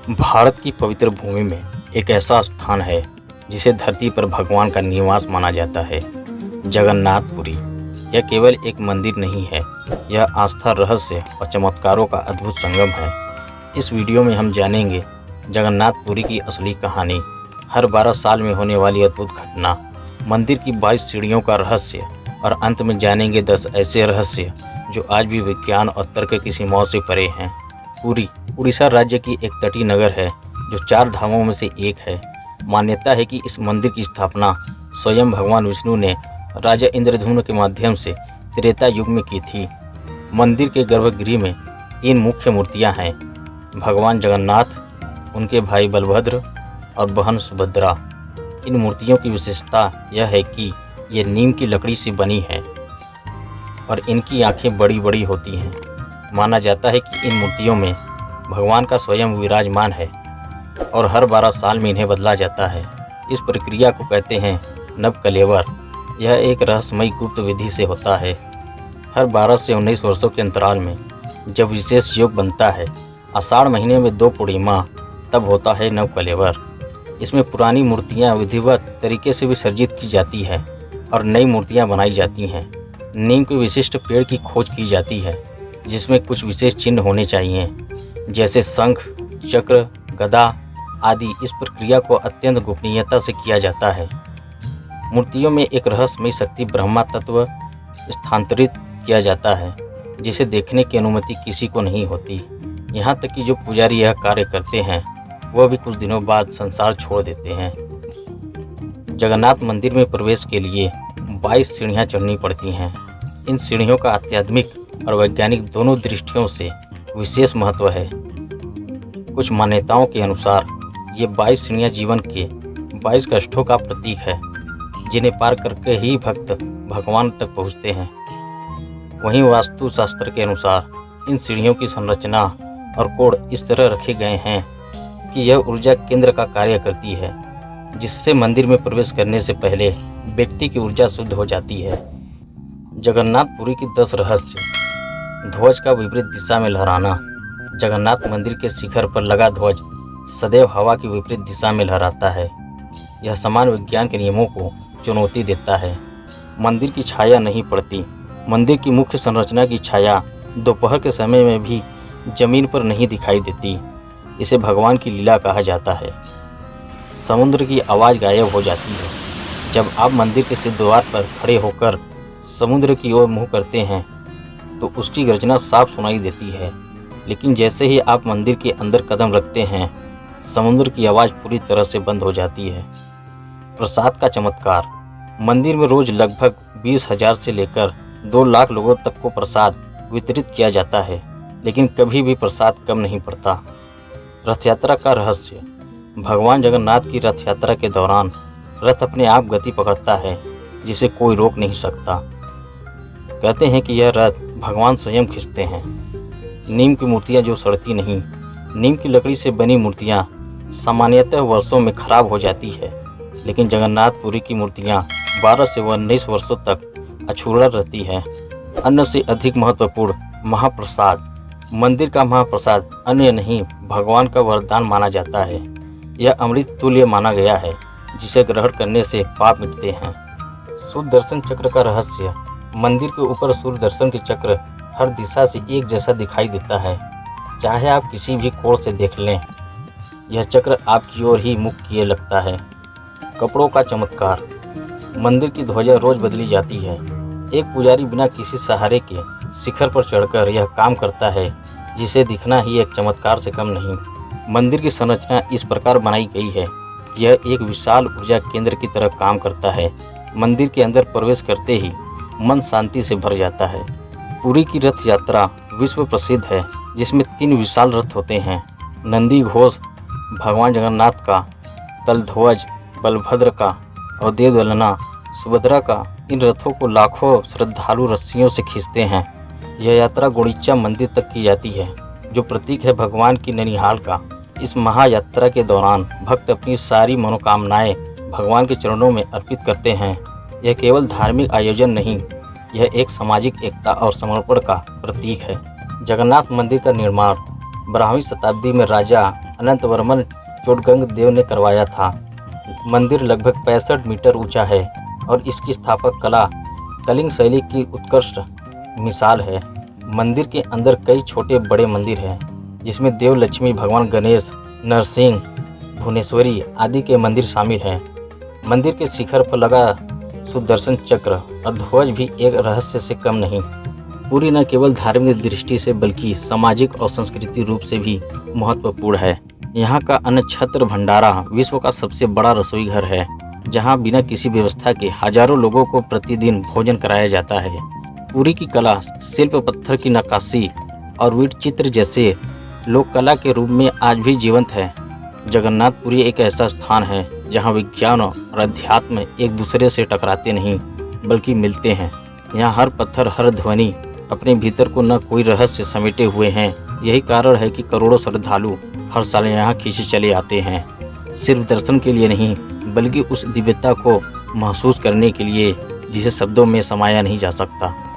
भारत की पवित्र भूमि में एक ऐसा स्थान है जिसे धरती पर भगवान का निवास माना जाता है, जगन्नाथपुरी। यह केवल एक मंदिर नहीं है, यह आस्था, रहस्य और चमत्कारों का अद्भुत संगम है। इस वीडियो में हम जानेंगे जगन्नाथपुरी की असली कहानी, हर 12 साल में होने वाली अद्भुत घटना, मंदिर की 22 सीढ़ियों का रहस्य और अंत में जानेंगे 10 ऐसे रहस्य जो आज भी विज्ञान और तर्क की सीमाओं से परे हैं। पुरी उड़ीसा राज्य की एक तटीय नगर है जो 4 धामों में से एक है। मान्यता है कि इस मंदिर की स्थापना स्वयं भगवान विष्णु ने राजा इंद्रधनुष के माध्यम से त्रेता युग में की थी। मंदिर के गर्भगृह में 3 मुख्य मूर्तियां हैं, भगवान जगन्नाथ, उनके भाई बलभद्र और बहन सुभद्रा। इन मूर्तियों की विशेषता यह है कि ये नीम की लकड़ी से बनी है और इनकी आंखें बड़ी बड़ी होती हैं। माना जाता है कि इन मूर्तियों में भगवान का स्वयं विराजमान है और हर 12 साल में इन्हें बदला जाता है। इस प्रक्रिया को कहते हैं नवकलेवर। यह एक रहस्यमयी गुप्त विधि से होता है। हर 12 से 19 वर्षों के अंतराल में जब विशेष योग बनता है, आषाढ़ महीने में 2 पूर्णिमा, तब होता है नवकलेवर। इसमें पुरानी मूर्तियां विधिवत तरीके से विसर्जित की जाती है और नई मूर्तियां बनाई जाती हैं। नीम के विशिष्ट पेड़ की खोज की जाती है जिसमें कुछ विशेष चिन्ह होने चाहिए, जैसे शंख, चक्र, गदा आदि। इस प्रक्रिया को अत्यंत गोपनीयता से किया जाता है। मूर्तियों में एक रहस्यमयी शक्ति ब्रह्मा तत्व स्थानांतरित किया जाता है जिसे देखने की अनुमति किसी को नहीं होती। यहाँ तक कि जो पुजारी यह कार्य करते हैं वह भी कुछ दिनों बाद संसार छोड़ देते हैं। जगन्नाथ मंदिर में प्रवेश के लिए 22 सीढ़ियाँ चढ़नी पड़ती हैं। इन सीढ़ियों का आध्यात्मिक और वैज्ञानिक दोनों दृष्टियों से विशेष महत्व है। कुछ मान्यताओं के अनुसार ये 22 सीढ़ियाँ जीवन के 22 कष्टों का प्रतीक है, जिन्हें पार करके ही भक्त भगवान तक पहुँचते हैं। वहीं वास्तु शास्त्र के अनुसार इन सीढ़ियों की संरचना और कोण इस तरह रखे गए हैं कि यह ऊर्जा केंद्र का कार्य करती है, जिससे मंदिर में प्रवेश करने से पहले व्यक्ति की ऊर्जा शुद्ध हो जाती है। जगन्नाथपुरी की 10 रहस्य। ध्वज का विपरीत दिशा में लहराना। जगन्नाथ मंदिर के शिखर पर लगा ध्वज सदैव हवा की विपरीत दिशा में लहराता है। यह समान विज्ञान के नियमों को चुनौती देता है। मंदिर की छाया नहीं पड़ती। मंदिर की मुख्य संरचना की छाया दोपहर के समय में भी जमीन पर नहीं दिखाई देती। इसे भगवान की लीला कहा जाता है। समुद्र की आवाज़ गायब हो जाती है। जब आप मंदिर के सिद्ध द्वार पर खड़े होकर समुद्र की ओर मुँह करते हैं तो उसकी गर्जना साफ सुनाई देती है, लेकिन जैसे ही आप मंदिर के अंदर कदम रखते हैं, समुद्र की आवाज़ पूरी तरह से बंद हो जाती है। प्रसाद का चमत्कार। मंदिर में रोज लगभग 20,000 से लेकर 2 लाख लोगों तक को प्रसाद वितरित किया जाता है, लेकिन कभी भी प्रसाद कम नहीं पड़ता। रथ यात्रा का रहस्य। भगवान जगन्नाथ की रथ यात्रा के दौरान रथ अपने आप गति पकड़ता है, जिसे कोई रोक नहीं सकता। कहते हैं कि यह रथ भगवान स्वयं खींचते हैं। नीम की मूर्तियाँ जो सड़ती नहीं। नीम की लकड़ी से बनी मूर्तियाँ सामान्यतः वर्षों में खराब हो जाती है, लेकिन जगन्नाथपुरी की मूर्तियाँ 12 से 19 वर्षों तक अछूता रहती है। अन्न से अधिक महत्वपूर्ण महाप्रसाद। मंदिर का महाप्रसाद अन्य नहीं, भगवान का वरदान माना जाता है। यह अमृत तुल्य माना गया है, जिसे ग्रहण करने से पाप मिटते हैं। सूर्य दर्शन चक्र का रहस्य। मंदिर के ऊपर सूर्य दर्शन के चक्र हर दिशा से एक जैसा दिखाई देता है, चाहे आप किसी भी कोण से देख लें। यह चक्र आपकी ओर ही मुख किए लगता है। कपड़ों का चमत्कार। मंदिर की ध्वजा रोज बदली जाती है। एक पुजारी बिना किसी सहारे के शिखर पर चढ़कर यह काम करता है, जिसे दिखना ही एक चमत्कार से कम नहीं। मंदिर की संरचना इस प्रकार बनाई गई है कि यह एक विशाल ऊर्जा केंद्र की तरह काम करता है। मंदिर के अंदर प्रवेश करते ही मन शांति से भर जाता है। पुरी की रथ यात्रा विश्व प्रसिद्ध है, जिसमें 3 विशाल रथ होते हैं। नंदी घोष भगवान जगन्नाथ का, तलध्वज बलभद्र का और देवदलना सुभद्रा का। इन रथों को लाखों श्रद्धालु रस्सियों से खींचते हैं। यह यात्रा गुंडीचा मंदिर तक की जाती है, जो प्रतीक है भगवान की ननिहाल का। इस महायात्रा के दौरान भक्त अपनी सारी मनोकामनाएं भगवान के चरणों में अर्पित करते हैं। यह केवल धार्मिक आयोजन नहीं, यह एक सामाजिक एकता और समर्पण का प्रतीक है। जगन्नाथ मंदिर का निर्माण 12वीं शताब्दी में राजा अनंतवर्मन चोडगंग देव ने करवाया था। मंदिर लगभग 65 मीटर ऊंचा है और इसकी स्थापक कला कलिंग शैली की उत्कृष्ट मिसाल है। मंदिर के अंदर कई छोटे बड़े मंदिर हैं, जिसमें देव लक्ष्मी, भगवान गणेश, नरसिंह, भुवनेश्वरी आदि के मंदिर शामिल हैं। मंदिर के शिखर पर लगा सुदर्शन चक्र और ध्वज भी एक रहस्य से कम नहीं। पुरी न केवल धार्मिक दृष्टि से बल्कि सामाजिक और सांस्कृतिक रूप से भी महत्वपूर्ण है। यहाँ का अन्न छत्र भंडारा विश्व का सबसे बड़ा रसोई घर है, जहाँ बिना किसी व्यवस्था के हजारों लोगों को प्रतिदिन भोजन कराया जाता है। पुरी की कला शिल्प, पत्थर की नक्काशी और वीट चित्र जैसे लोक कला के रूप में आज भी जीवंत है। जगन्नाथपुरी एक ऐसा स्थान है जहाँ विज्ञान और अध्यात्म एक दूसरे से टकराते नहीं बल्कि मिलते हैं। यहाँ हर पत्थर, हर ध्वनि अपने भीतर को न कोई रहस्य समेटे हुए हैं। यही कारण है कि करोड़ों श्रद्धालु हर साल यहाँ खींचे चले आते हैं, सिर्फ दर्शन के लिए नहीं बल्कि उस दिव्यता को महसूस करने के लिए जिसे शब्दों में समाया नहीं जा सकता।